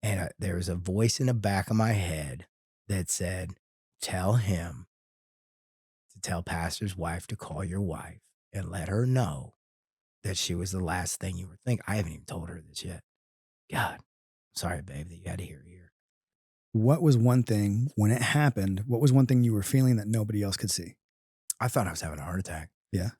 And there was a voice in the back of my head that said, tell him to tell pastor's wife to call your wife and let her know that she was the last thing you were thinking. I haven't even told her this yet. God, sorry, babe, that you had to hear it here. What was one thing when it happened? What was one thing you were feeling that nobody else could see? I thought I was having a heart attack. Yeah.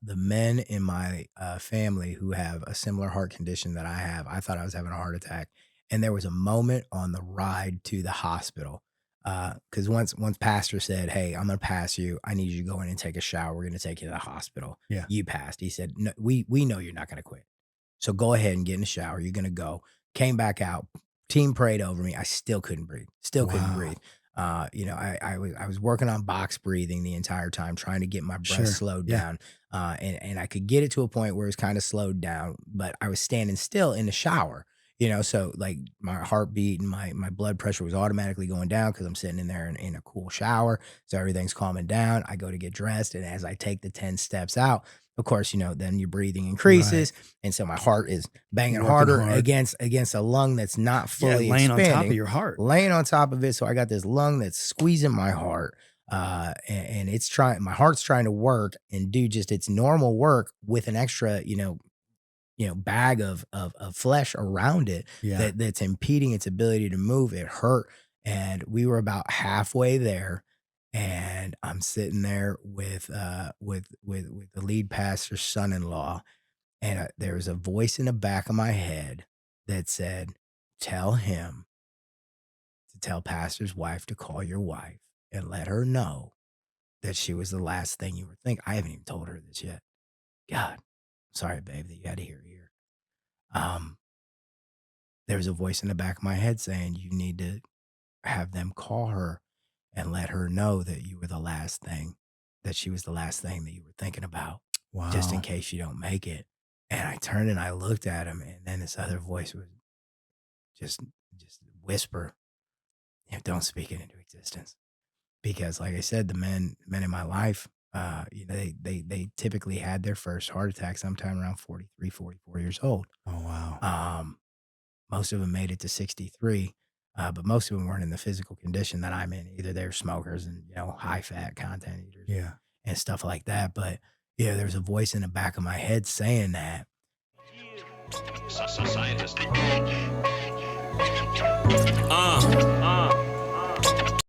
The men in my family who have a similar heart condition that I have, I thought I was having a heart attack. And there was a moment on the ride to the hospital. Because once pastor said, hey, I'm going to pass you. I need you to go in and take a shower. We're going to take you to the hospital. Yeah. You passed. He said, no, we know you're not going to quit. So go ahead and get in the shower. You're going to go. Came back out. Team prayed over me. I still couldn't breathe. Couldn't breathe. I was working on box breathing the entire time, trying to get my breath slowed down. And I could get it to a point where it was kind of slowed down, but I was standing still in the shower, so like my heartbeat and my blood pressure was automatically going down because I'm sitting in there in a cool shower. So everything's calming down. I go to get dressed. And as I take the 10 steps out, of course, then your breathing increases. Right. And so my heart is banging harder against a lung that's not fully laying expanding, on top of your heart. Laying on top of it. So I got this lung that's squeezing my heart. And it's my heart's trying to work and do just its normal work with an extra, bag of flesh around it that's impeding its ability to move. It hurt. And we were about halfway there. And I'm sitting there with the lead pastor's son-in-law, and there was a voice in the back of my head that said, tell him to tell pastor's wife to call your wife and let her know that she was the last thing you were thinking. I haven't even told her this yet. God, sorry, babe, that you had to hear it here. There was a voice in the back of my head saying, you need to have them call her and let her know that you were the last thing, that she was the last thing that you were thinking about. Wow. Just in case you don't make it. And I turned and I looked at him, and then this other voice would just whisper, don't speak it into existence. Because like I said, the men in my life, they typically had their first heart attack sometime around 43, 44 years old. Oh, wow. Most of them made it to 63. But most of them weren't in the physical condition that I'm in. Either they're smokers and, high fat content eaters and stuff like that. But there's a voice in the back of my head saying that. Scientist.